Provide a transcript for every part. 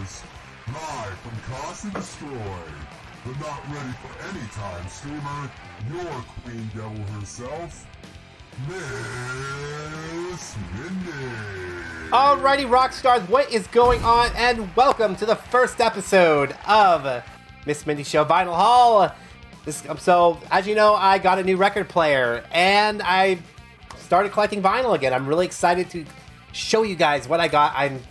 gamers, live from Cost and Destroy, the not ready for any time streamer, your Queen Devil herself, Miss Mindy. Alrighty, Rockstars, what is going on? And welcome to the first episode of Miss Mindy Show Vinyl Haul. So, as you know, I got a new record player, and I started collecting vinyl again. I'm really excited to show you guys what I got. I'm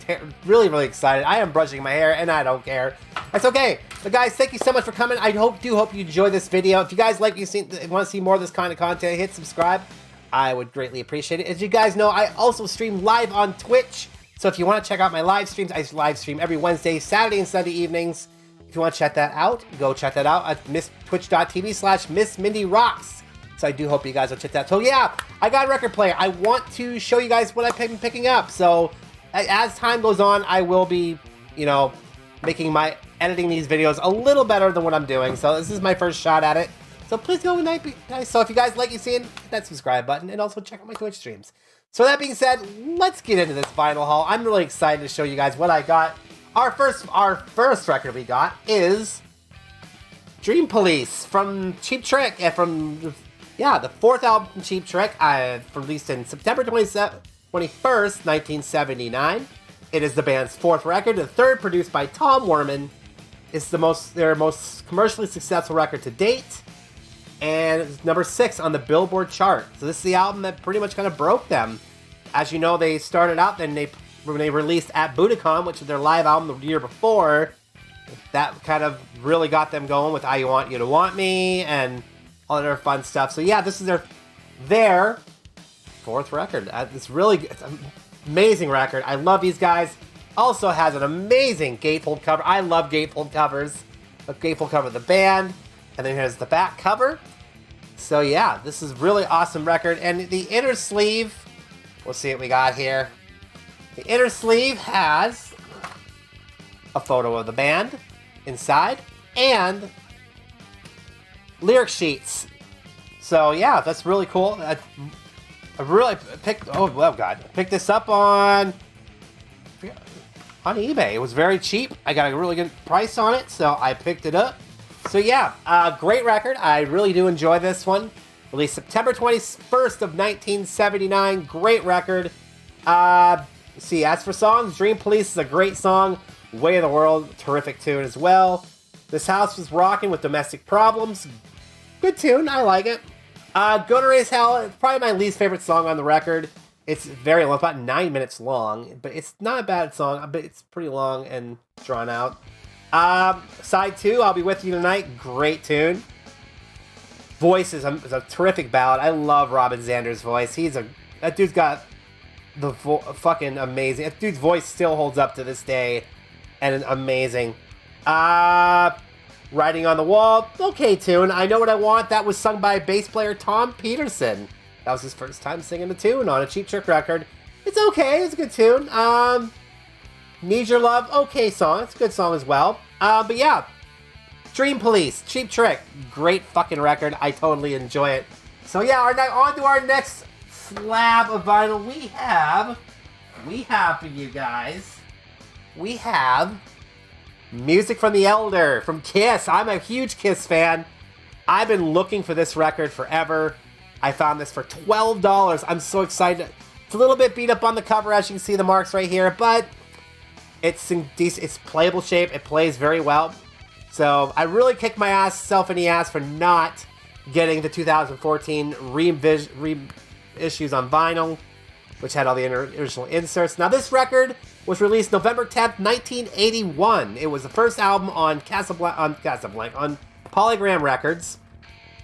really excited. I am brushing my hair, and I don't care. That's okay. But guys, thank you so much for coming. I hope you enjoy this video. If you guys want to see more of this kind of content, hit subscribe. I would greatly appreciate it. As you guys know, I also stream live on Twitch. So if you want to check out my live streams, I live stream every Wednesday, Saturday, and Sunday evenings. If you want to check that out, go check that out at twitch.tv/MissMindyRocks. So I do hope you guys will check that. So yeah, I got a record player. I want to show you guys what I've been picking up. So as time goes on, I will be, editing these videos a little better than what I'm doing. So this is my first shot at it. So please go nice. So if you guys like seeing, hit that subscribe button and also check out my Twitch streams. So that being said, let's get into this vinyl haul. I'm really excited to show you guys what I got. Our first record we got is Dream Police from Cheap Trick, the fourth album from Cheap Trick, released in September 21st, 1979. It is the band's fourth record, the third produced by Tom Werman. It's their most commercially successful record to date, and it's number 6 on the Billboard chart. So this is the album that pretty much kind of broke them. As you know, they started out, then when they released At Budokan, which is their live album the year before, that kind of really got them going with I Want You to Want Me and all that other fun stuff. So yeah, this is their fourth record. It's an amazing record. I love these guys. Also has an amazing gatefold cover. I love gatefold covers. The gatefold cover of the band. And then here's the back cover. So yeah, this is a really awesome record. And the inner sleeve, we'll see what we got here. The inner sleeve has a photo of the band inside and lyric sheets. So yeah, that's really cool. I really picked this up on eBay. It was very cheap. I got a really good price on it, so I picked it up. So yeah, great record. I really do enjoy this one. Released September 21st of 1979. Great record. See, as for songs, Dream Police is a great song. Way of the World, terrific tune as well. This House Was Rockin' with Domestic Problems. Good tune, I like it. Go to Raise Hell, it's probably my least favorite song on the record. It's very long, about 9 minutes long, but it's not a bad song, but it's pretty long and drawn out. Side 2, I'll Be With You Tonight, great tune. Voice is a terrific ballad. I love Robin Zander's voice. That dude's got the fucking amazing. That dude's voice still holds up to this day, and amazing. Writing on the Wall, okay tune. I Know What I Want, that was sung by bass player Tom Peterson. That was his first time singing the tune on a Cheap Trick record. It's okay, it's a good tune. Need Your Love, okay song. It's a good song as well. But yeah, Dream Police, Cheap Trick, great fucking record. I totally enjoy it. So yeah, on to our next slab of vinyl. We have for you guys, we have Music from the Elder from Kiss. I'm a huge Kiss fan. I've been looking for this record forever. I found this for $12. I'm so excited. It's a little bit beat up on the cover, as you can see the marks right here, but it's in decent, it's playable shape. It plays very well. So I really kicked myself in the ass for not getting the 2014 reissues on vinyl, which had all the original inserts. Now this record was released November 10th, 1981. It was the first album on Polygram Records.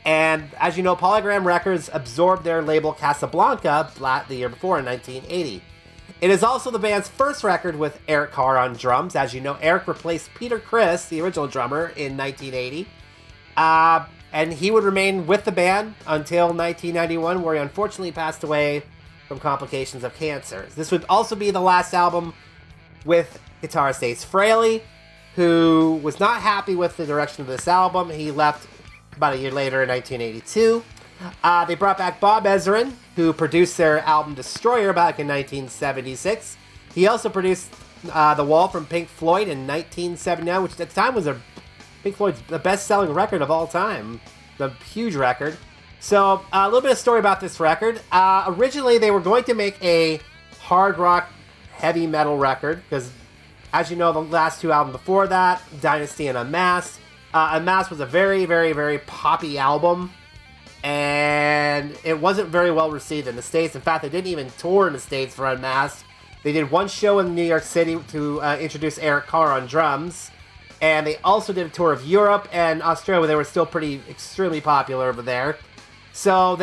And as you know, Polygram Records absorbed their label Casablanca the year before in 1980. It is also the band's first record with Eric Carr on drums. As you know, Eric replaced Peter Criss, the original drummer, in 1980. And he would remain with the band until 1991, where he unfortunately passed away from complications of cancer. This would also be the last album with guitarist Ace Frehley, who was not happy with the direction of this album. He left about a year later in 1982. They brought back Bob Ezrin, who produced their album Destroyer back in 1976. He also produced The Wall from Pink Floyd in 1979, which at the time was Pink Floyd's the best-selling record of all time. The huge record. So, a little bit of story about this record. Originally, they were going to make a hard rock, heavy metal record, because, as you know, the last two albums before that, Dynasty and Unmasked. Unmasked was a very, very, very poppy album, and it wasn't very well received in the States. In fact, they didn't even tour in the States for Unmasked. They did one show in New York City to introduce Eric Carr on drums, and they also did a tour of Europe and Australia, where they were still extremely popular over there. So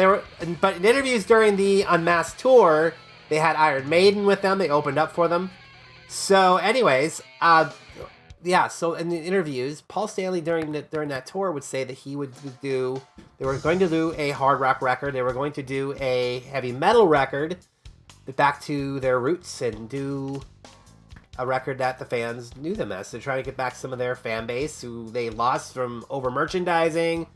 but in interviews during the Unmasked tour, they had Iron Maiden with them. They opened up for them. So, anyways, so in the interviews, Paul Stanley during that tour would say that they were going to do a hard rock record. They were going to do a heavy metal record, back to their roots, and do a record that the fans knew them as. They're trying to get back some of their fan base who they lost from over merchandising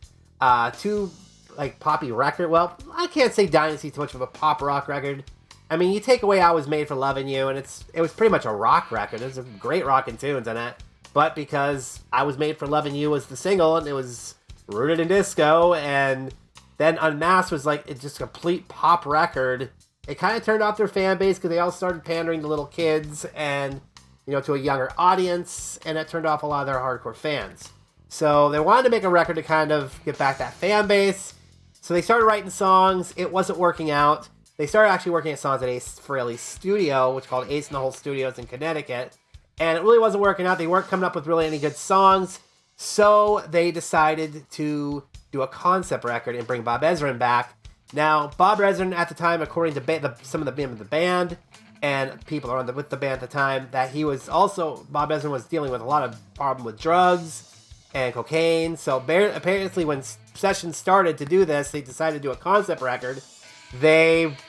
to like poppy record. Well, I can't say Dynasty too much of a pop rock record. I mean, you take away I Was Made for Loving You, and it was pretty much a rock record. There's some great rockin' tunes on it. But because I Was Made for Loving You was the single, and it was rooted in disco, and then Unmasked was like it's just a complete pop record, it kind of turned off their fan base because they all started pandering to little kids and, to a younger audience, and that turned off a lot of their hardcore fans. So they wanted to make a record to kind of get back that fan base. So they started writing songs. It wasn't working out. They started actually working at songs at Ace Frehley's studio, which is called Ace in the Hole Studios in Connecticut. And it really wasn't working out. They weren't coming up with really any good songs. So they decided to do a concept record and bring Bob Ezrin back. Now, Bob Ezrin at the time, according to some of the members of the band and people with the band at the time, that Bob Ezrin was dealing with a lot of problem with drugs and cocaine. So apparently when sessions started to do this, they decided to do a concept record.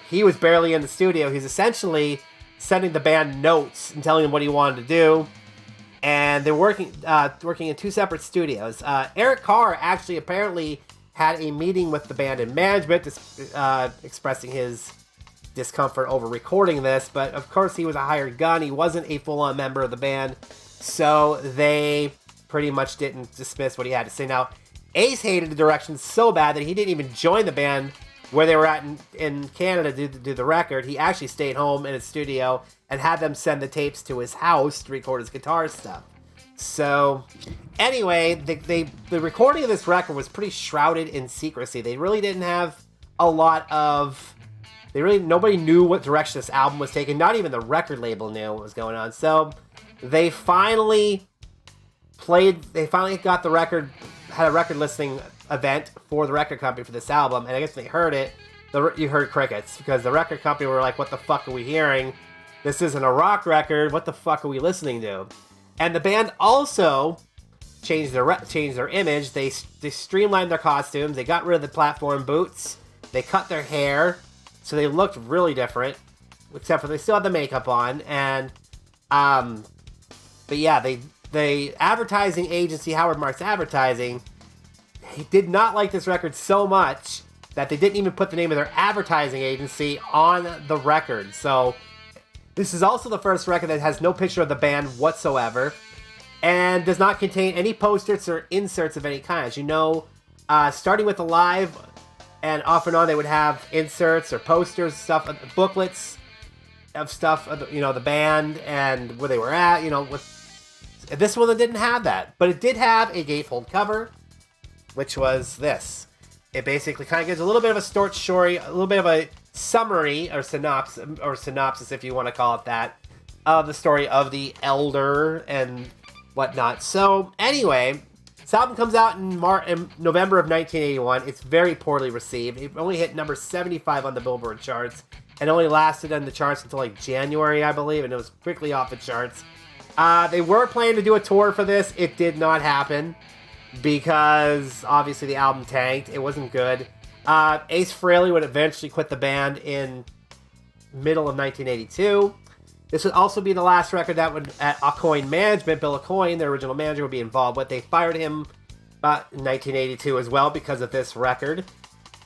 He was barely in the studio. He's essentially sending the band notes and telling them what he wanted to do. And they're working in two separate studios. Eric Carr actually apparently had a meeting with the band and management, expressing his discomfort over recording this. But of course, he was a hired gun. He wasn't a full-on member of the band. So they pretty much didn't dismiss what he had to say. Now, Ace hated the direction so bad that he didn't even join the band where they were at in Canada to do the record. He actually stayed home in his studio and had them send the tapes to his house to record his guitar stuff. So, anyway, the recording of this record was pretty shrouded in secrecy. They really didn't have a lot of... Nobody knew what direction this album was taking. Not even the record label knew what was going on. So, they finally got the record, had a record listing event for the record company for this album, and I guess they heard it. You heard crickets, because the record company were like, what the fuck are we hearing? This isn't a rock record. What the fuck are we listening to? And the band also changed their image. They streamlined their costumes. They got rid of the platform boots. They cut their hair, so they looked really different, except for they still had the makeup on. And but yeah, the advertising agency, Howard Marks Advertising, he did not like this record so much that they didn't even put the name of their advertising agency on the record. So this is also the first record that has no picture of the band whatsoever and does not contain any posters or inserts of any kind. As you know, starting with the live and off and on, they would have inserts or posters, stuff, booklets of stuff, the band and where they were at, this one didn't have that. But it did have a gatefold cover, which was this. It basically kind of gives a little bit of a short story, a little bit of a summary or synopsis, if you want to call it that, of the story of the Elder and whatnot. So anyway, this album comes out in November of 1981. It's very poorly received. It only hit number 75 on the Billboard charts and only lasted on the charts until like January, I believe, and it was quickly off the charts. They were planning to do a tour for this. It did not happen, because obviously the album tanked. It wasn't good. Ace Frehley would eventually quit the band in middle of 1982. This would also be the last record that would, at Aucoin Management, Bill Aucoin, their original manager, would be involved with. They fired him in 1982 as well because of this record.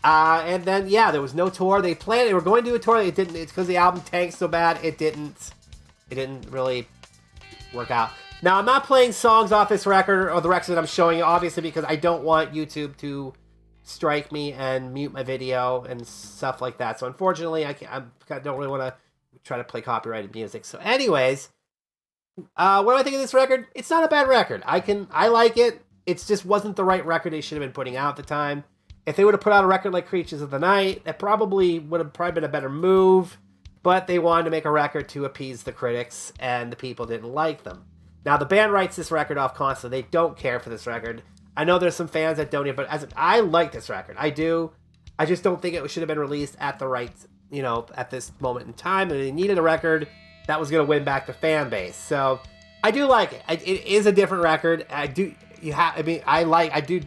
And then, yeah, there was no tour. They were going to do a tour. It's because the album tanked so bad, it didn't really work out. Now, I'm not playing songs off this record or the records that I'm showing you, obviously, because I don't want YouTube to strike me and mute my video and stuff like that. So, unfortunately, I don't really want to try to play copyrighted music. So, anyways, what do I think of this record? It's not a bad record. I like it. It just wasn't the right record they should have been putting out at the time. If they would have put out a record like Creatures of the Night, that probably would have been a better move. But they wanted to make a record to appease the critics, and the people didn't like them. Now, the band writes this record off constantly. They don't care for this record. I know there's some fans that don't, but I like this record. I do. I just don't think it should have been released at the right, at this moment in time. And they needed a record that was going to win back the fan base. So, I do like it. It is a different record. I do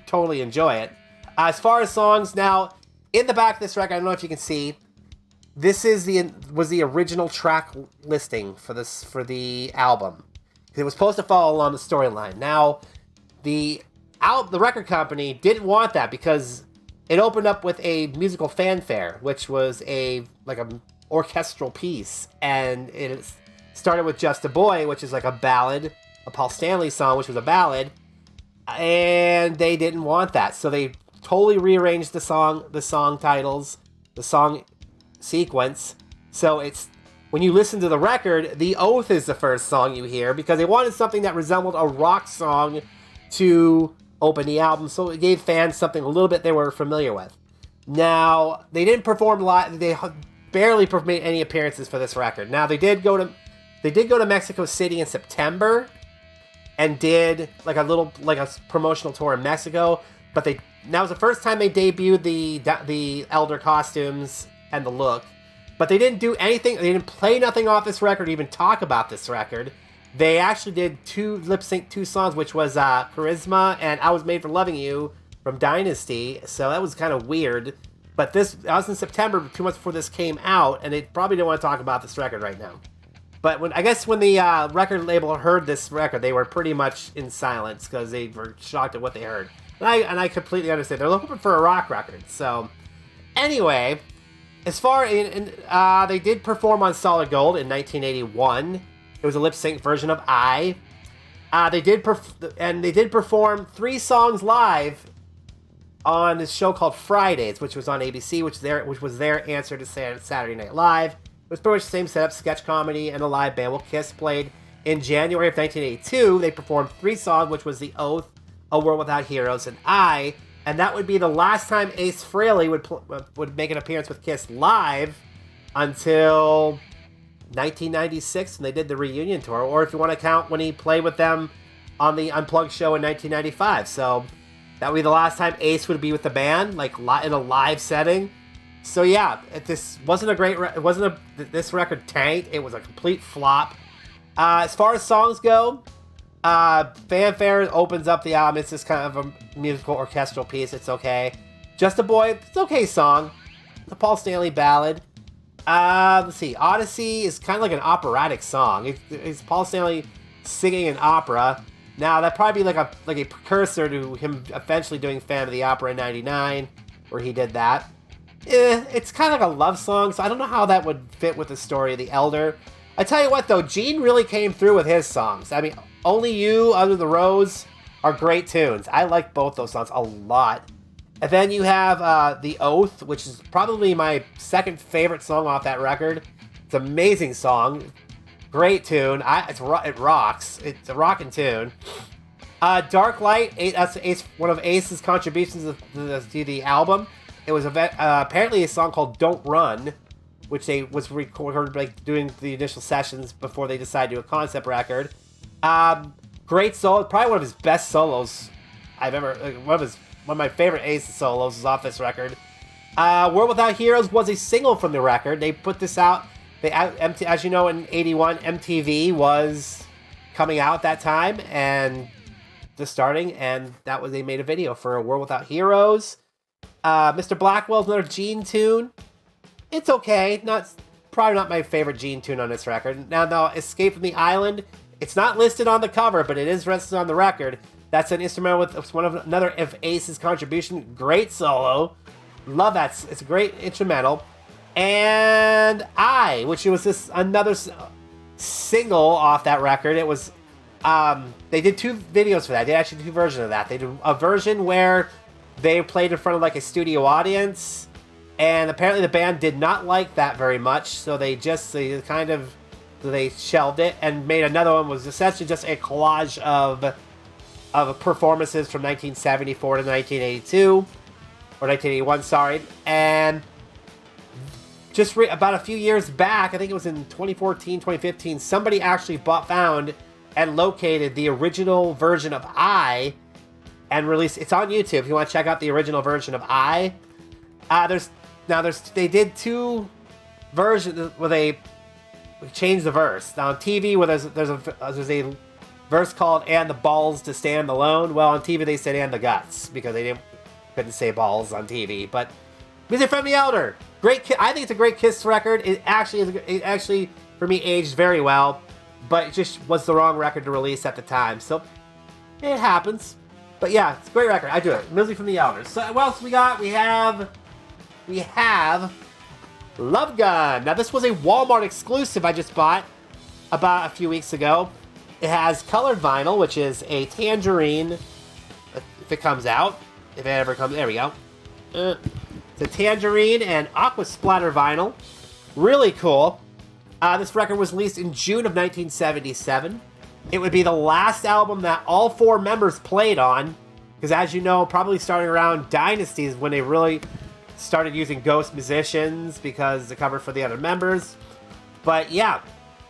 totally enjoy it. As far as songs, now, in the back of this record, I don't know if you can see, this was the original track listing for the album. It was supposed to follow along the storyline. Now, the record company didn't want that because it opened up with a musical fanfare, which was an orchestral piece, and it started with Just a Boy, which is like a ballad, a Paul Stanley song, which was a ballad, and they didn't want that, so they totally rearranged the song titles, the song sequence. So it's, when you listen to the record, The Oath is the first song you hear, because they wanted something that resembled a rock song to open the album, so it gave fans something a little bit they were familiar with. Now, they didn't perform live. They barely made any appearances for this record. Now, they did go to Mexico City in September and did like a promotional tour in Mexico, but that was the first time they debuted the Elder costumes and the look. But they didn't do anything. They didn't play nothing off this record, or even talk about this record. They actually did lip sync two songs, which was Charisma and I Was Made for Loving You from Dynasty. So that was kind of weird. But that was in September, 2 months before this came out, and they probably didn't want to talk about this record right now. But when the record label heard this record, they were pretty much in silence because they were shocked at what they heard. And I completely understand. They're looking for a rock record. So anyway, as far they did perform on Solid Gold in 1981. It was a lip sync version of I. They did perform 3 songs live on this show called Fridays, which was on ABC, which was their answer to Saturday Night Live. It was pretty much the same setup, sketch comedy, and a live band. Well, Kiss played in January of 1982. They performed 3 songs, which was The Oath, A World Without Heroes, and I. And that would be the last time Ace Frehley would make an appearance with Kiss live until 1996, when they did the reunion tour, or if you want to count when he played with them on the Unplugged show in 1995. So that would be the last time Ace would be with the band, like in a live setting. So yeah, this wasn't a great. This record tanked. It was a complete flop. As far as songs go, Fanfare opens up the album. It's just kind of a musical orchestral piece. It's okay. Just a Boy, it's an okay song. It's a Paul Stanley ballad. Let's see. Odyssey is kind of like an operatic song. It's Paul Stanley singing an opera. Now, that'd probably be like a precursor to him eventually doing Phantom of the Opera in 99, where he did that. It's kind of like a love song, so I don't know how that would fit with the story of the Elder. I tell you what, though, Gene really came through with his songs. I mean, Only You, Under the Rose are great tunes. I like both those songs a lot. And then you have The Oath, which is probably my second favorite song off that record. It's an amazing song. Great tune. It rocks. It's a rockin' tune. Dark Light, that's one of Ace's contributions to the album. It was apparently a song called Don't Run, which they was recorded doing the initial sessions before they decided to do a concept record. Great solo. Probably one of his best solos I've ever... One of my favorite Ace solos is off this record. World Without Heroes was a single from the record. They put this out. As you know, in 81, MTV was coming out at that time and just starting, and they made a video for World Without Heroes. Mr. Blackwell's another Gene tune. It's okay. Probably not my favorite Gene tune on this record. Now, Escape from the Island, it's not listed on the cover, but it is listed on the record. That's an instrumental with another of Ace's contribution. Great solo. Love that. It's a great instrumental. And which was another single off that record. It was they did 2 videos for that. They actually did 2 versions of that. They did a version where they played in front of like a studio audience, and apparently the band did not like that very much, so they shelved it and made another one. Was essentially just a collage of performances from 1974 to 1982 or 1981, sorry. And just about a few years back, I think it was in 2014, 2015, somebody actually found and located the original version of I and released. It's on YouTube if you want to check out the original version of I. They did 2 versions where they changed the verse. Now on TV, where there's a verse called "and the balls to stand alone." Well, on TV they said "and the guts" because they couldn't say balls on TV. But music from the Elder, I think it's a great Kiss record. It actually for me aged very well, but it just was the wrong record to release at the time. So it happens. But yeah, it's a great record. I do it. Music from the Elders. So what else we got? We have Love Gun. Now this was a Walmart exclusive I just bought about a few weeks ago. It has colored vinyl, which is a tangerine. If it comes out, if it ever comes, there we go. It's a tangerine and aqua splatter vinyl. Really cool. This record was released in June of 1977. It would be the last album that all 4 members played on, because as you know, probably starting around Dynasty is when they really started using ghost musicians because they covered for the other members. But yeah,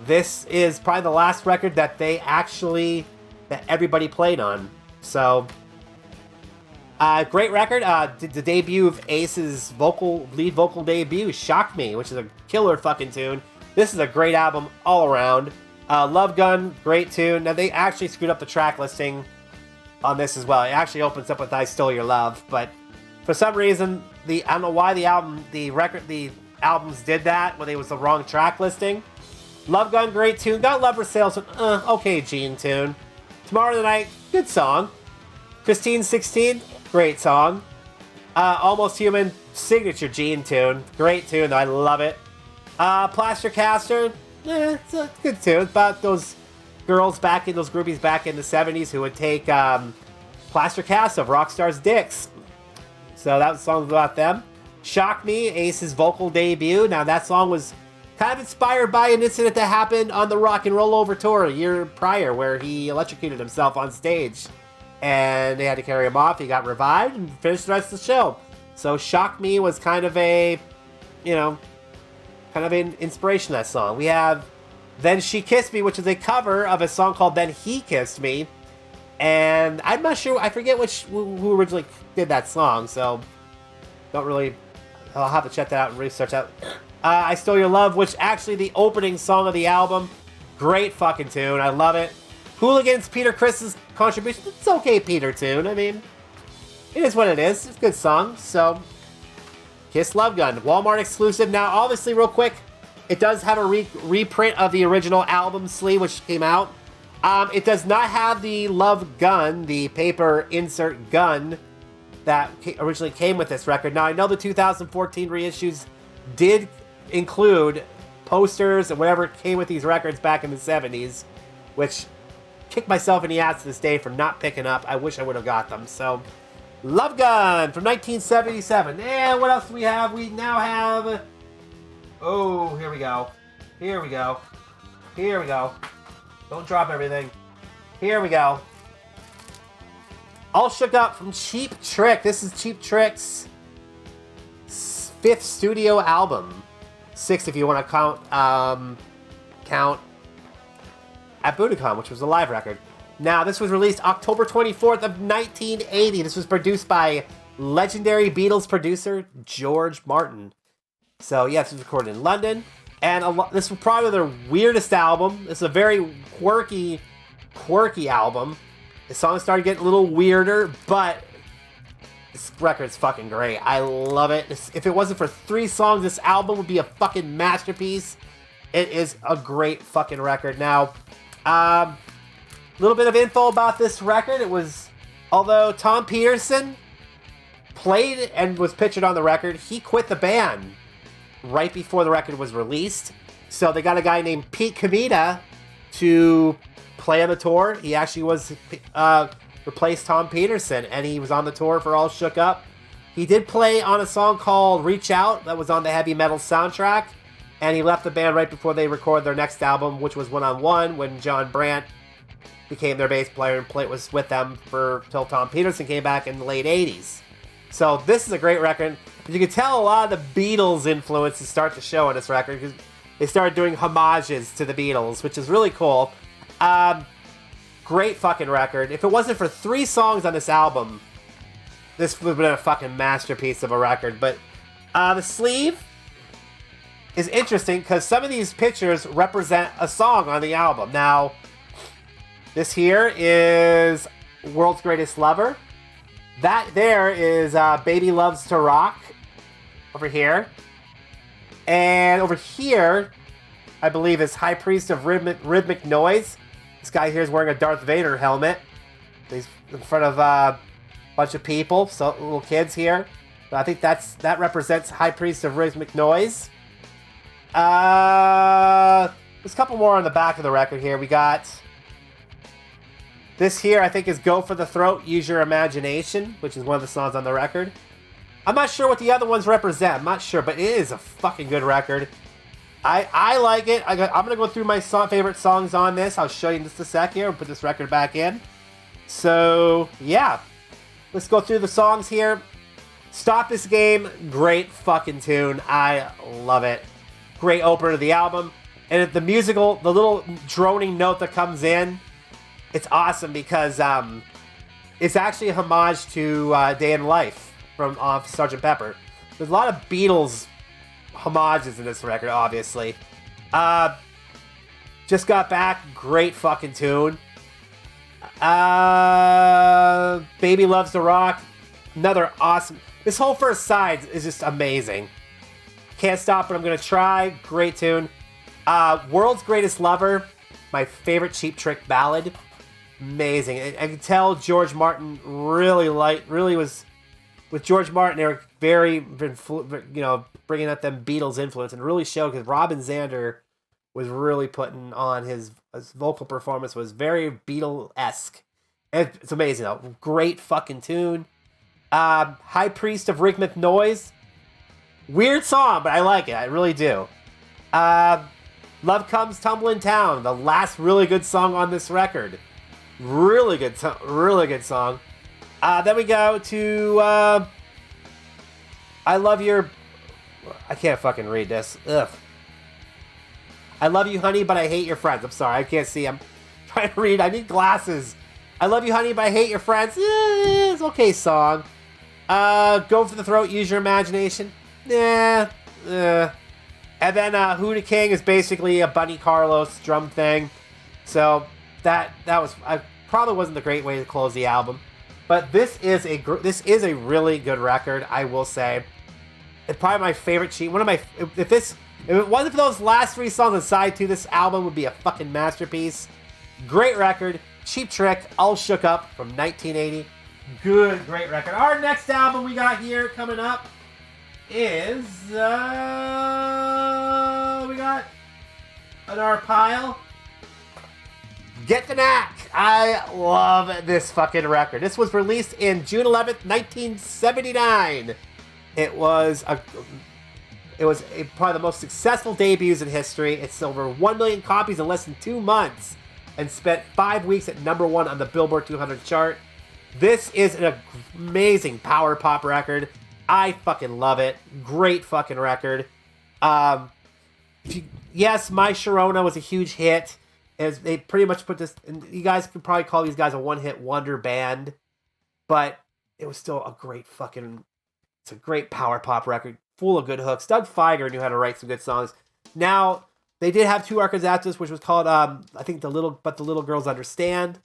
this is probably the last record that that everybody played on. So, great record. The debut of Ace's lead vocal debut, Shock Me, which is a killer fucking tune. This is a great album all around. Love Gun, great tune. Now, they actually screwed up the track listing on this as well. It actually opens up with I Stole Your Love, but for some reason, I don't know why the albums did that, when it was the wrong track listing. Love Gun, great tune. Got Love for Sale, so okay Gene tune. Tomorrow Night, good song. Christine 16, great song. Almost Human, signature Gene tune. Great tune, I love it. Plaster Caster, it's a good tune. It's about those groupies back in the 70s who would take plaster casts of rock stars' dicks. So that was a song about them. Shock Me, Ace's vocal debut. Now that song was kind of inspired by an incident that happened on the Rock and Roll Over tour a year prior, where he electrocuted himself on stage. And they had to carry him off. He got revived and finished the rest of the show. So Shock Me was kind of an inspiration of that song. We have Then She Kissed Me, which is a cover of a song called Then He Kissed Me. And I'm not sure, I forget who originally did that song, so I'll have to check that out and research that. I Stole Your Love, which actually the opening song of the album, great fucking tune, I love it. Hooligans, Peter Criss's contribution, it's okay Peter tune, I mean, it is what it is, it's a good song, so Kiss Love Gun, Walmart exclusive. Now obviously real quick, it does have a reprint of the original album sleeve which came out. It does not have the Love Gun, the paper insert gun that originally came with this record. Now, I know the 2014 reissues did include posters and whatever came with these records back in the 70s, which kick myself in the ass to this day for not picking up. I wish I would have got them. So, Love Gun from 1977. And what else do we have? We now have... Oh, here we go. Here we go. Here we go. Don't drop everything. Here we go. All Shook Up from Cheap Trick. This is Cheap Trick's 5th studio album. 6th if you want to count at Budokan, which was a live record. Now, this was released October 24th of 1980. This was produced by legendary Beatles producer George Martin. So, yes, it was recorded in London. And this was probably their weirdest album. It's a very quirky album. The songs started getting a little weirder, but this record's fucking great. I love it. If it wasn't for 3 songs, this album would be a fucking masterpiece. It is a great fucking record. Now, a little bit of info about this record. Although Tom Peterson played and was pictured on the record, he quit the band right before the record was released. So they got a guy named Pete Comita to play on the tour. He actually was replaced Tom Peterson, and he was on the tour for All Shook Up. He did play on a song called Reach Out that was on the Heavy Metal soundtrack, and he left the band right before they recorded their next album, which was One on One, when John Brandt became their bass player and was with them till Tom Peterson came back in the late 80s. So this is a great record. You can tell a lot of the Beatles influences start to show on this record because they started doing homages to the Beatles, which is really cool. Great fucking record. If it wasn't for 3 songs on this album, this would have been a fucking masterpiece of a record. But the sleeve is interesting because some of these pictures represent a song on the album. Now, this here is World's Greatest Lover. That there is Baby Loves to Rock over here. And over here, I believe, is High Priest of Rhythmic Noise. This guy here is wearing a Darth Vader helmet. He's in front of a bunch of people, so little kids here. But I think that represents High Priest of Rhythmic Noise. There's a couple more on the back of the record here. We got this here, I think, is Go for the Throat, Use Your Imagination, which is one of the songs on the record. I'm not sure what the other ones represent. I'm not sure, but it is a fucking good record. I like it. I'm going to go through my favorite songs on this. I'll show you in just a sec here and put this record back in. So, yeah. Let's go through the songs here. Stop This Game, great fucking tune. I love it. Great opener to the album. And the musical, the little droning note that comes in, it's awesome because it's actually a homage to Day in Life from Sgt. Pepper. There's a lot of Beatles homages in this record, obviously. Just Got Back, great fucking tune. Baby Loves to Rock, another awesome. This whole first side is just amazing. Can't Stop But I'm Gonna Try, great tune. World's Greatest Lover, my favorite Cheap Trick ballad. Amazing. I can tell George Martin really was with George Martin. They were very, bringing out them Beatles influence, and really showed because Robin Zander was really putting on his vocal performance was very Beatle-esque. And it's amazing though. Great fucking tune. High Priest of Rhythmic Noise. Weird song, but I like it. I really do. Love Comes Tumbling Down, the last really good song on this record. Really good song. Then we go to I Love Your... I can't fucking read this. Ugh. I Love You, Honey, But I Hate Your Friends. I'm sorry, I can't see. I'm trying to read. I need glasses. I Love You, Honey, But I Hate Your Friends. It's okay song. Go for the Throat, Use Your Imagination. And then Who the King is basically a Bunny Carlos drum thing. So that was probably wasn't the great way to close the album, but this is a really good record. I will say, it's probably my favorite cheat. One of my if it wasn't for those last 3 songs on side 2, this album would be a fucking masterpiece. Great record. Cheap Trick, All Shook Up from 1980. Great record. Our next album we got here coming up is we got on our pile, Get the Knack. I love this fucking record. This was released in June 11th, 1979. It was probably the most successful debuts in history. It sold over 1 million copies in less than 2 months and spent 5 weeks at number 1 on the Billboard 200 chart. This is an amazing power pop record. I fucking love it. Great fucking record. Yes, My Sharona was a huge hit. As they pretty much put this, and you guys could probably call these guys a one-hit wonder band, but it was still a great it's a great power pop record, full of good hooks. Doug Feiger knew how to write some good songs. Now, they did have 2 records after this, which was called, I think the Little Girls Understand,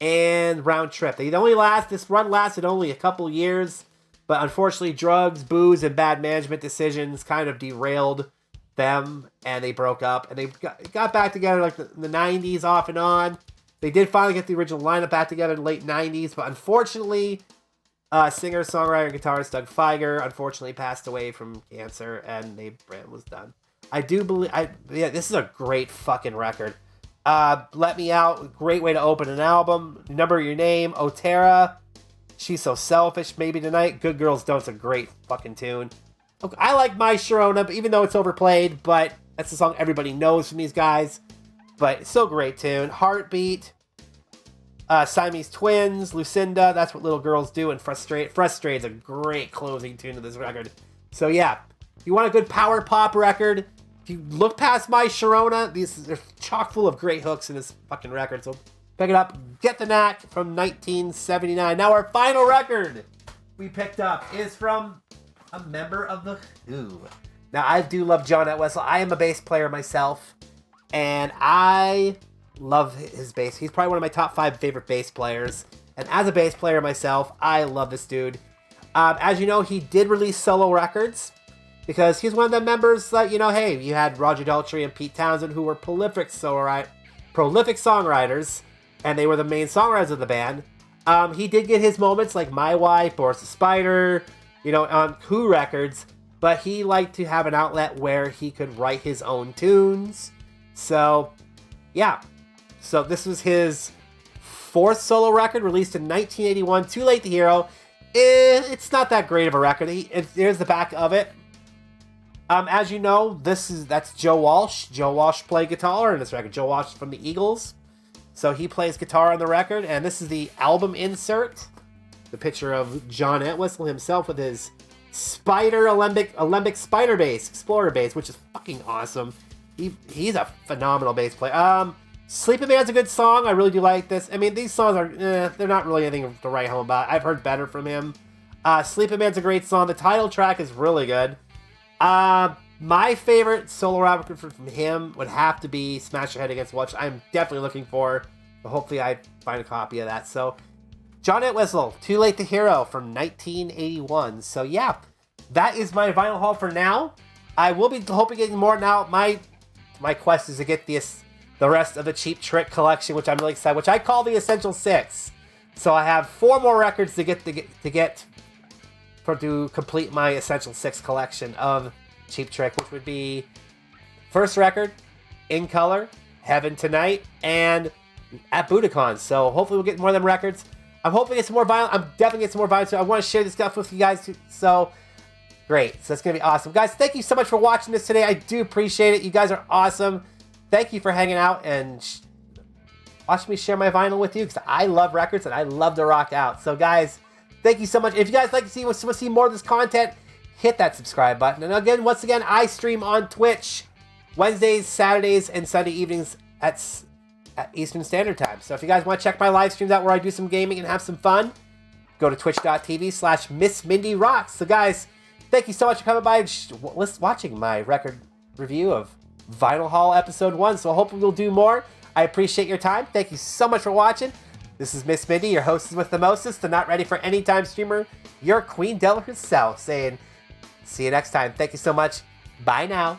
and Round Trip. This run lasted only a couple years, but unfortunately drugs, booze, and bad management decisions kind of derailed them, and they broke up, and they got back together like in the 90s off and on. They did finally get the original lineup back together in the late 90s, but unfortunately, singer, songwriter, guitarist Doug Feiger unfortunately passed away from cancer, and the band was done. I do believe, this is a great fucking record. Let Me Out, great way to open an album. Remember Your Name, Otera, She's So Selfish, Maybe Tonight. Good Girls Don't's a great fucking tune. Okay, I like My Sharona, even though it's overplayed, but that's a song everybody knows from these guys. But it's still a great tune. Heartbeat, Siamese Twins, Lucinda, That's What Little Girls Do, and Frustrate. Frustrate's a great closing tune to this record. So yeah, if you want a good power pop record, if you look past My Sharona, they're chock full of great hooks in this fucking record. So pick it up. Get the Knack from 1979. Now our final record we picked up is from a member of The Who. Now I do love John Entwistle. I am a bass player myself, and I love his bass. He's probably one of my top 5 favorite bass players. And as a bass player myself, I love this dude. As you know, he did release solo records because he's one of the members that, hey, you had Roger Daltrey and Pete Townsend, who were prolific songwriters, and they were the main songwriters of the band. He did get his moments like My Wife, Boris the Spider, on Who records, but he liked to have an outlet where he could write his own tunes. So, yeah. So this was his 4th solo record, released in 1981, Too Late to Hero. It's not that great of a record. Here's the back of it. As you know, that's Joe Walsh. Joe Walsh played guitar in this record. Joe Walsh from the Eagles. So he plays guitar on the record, and this is the album insert. The picture of John Entwistle himself with his Spider Alembic Spider bass, Explorer bass, which is fucking awesome. He's a phenomenal bass player. Sleeping Man's a good song. I really do like this. I mean, these songs are, they're not really anything to write home about. I've heard better from him. Sleeping Man's a great song. The title track is really good. My favorite solo record from him would have to be Smash Your Head Against the Wall, which I'm definitely looking for. But hopefully I find a copy of that. So, John Entwistle, Too Late to Hero from 1981. So yeah, that is my vinyl haul for now. I will be hoping to get more now. My quest is to get the rest of the Cheap Trick collection, which I'm really excited, which I call the Essential 6. So I have 4 more records to complete my Essential 6 collection of Cheap Trick, which would be first record, In Color, Heaven Tonight, and At Budokan. So hopefully we'll get more of them records. I'm hoping it's more vinyl. I'm definitely getting some more vinyl. So I want to share this stuff with you guys too. So great. So it's going to be awesome. Guys, thank you so much for watching this today. I do appreciate it. You guys are awesome. Thank you for hanging out and watching me share my vinyl with you, because I love records and I love to rock out. So guys, thank you so much. If you guys like to see more of this content, hit that subscribe button. And again, once again, I stream on Twitch Wednesdays, Saturdays, and Sunday evenings at Eastern Standard Time. So if you guys want to check my live streams out where I do some gaming and have some fun, go to twitch.tv/MissMindyRocks. So guys, thank you so much for coming by and watching my record review of Vinyl Haul Episode 1. So hopefully we'll do more. I appreciate your time. Thank you so much for watching. This is Miss Mindy, your hostess with the mostest, the not ready for any time streamer, your Queen Della herself, saying, see you next time. Thank you so much. Bye now.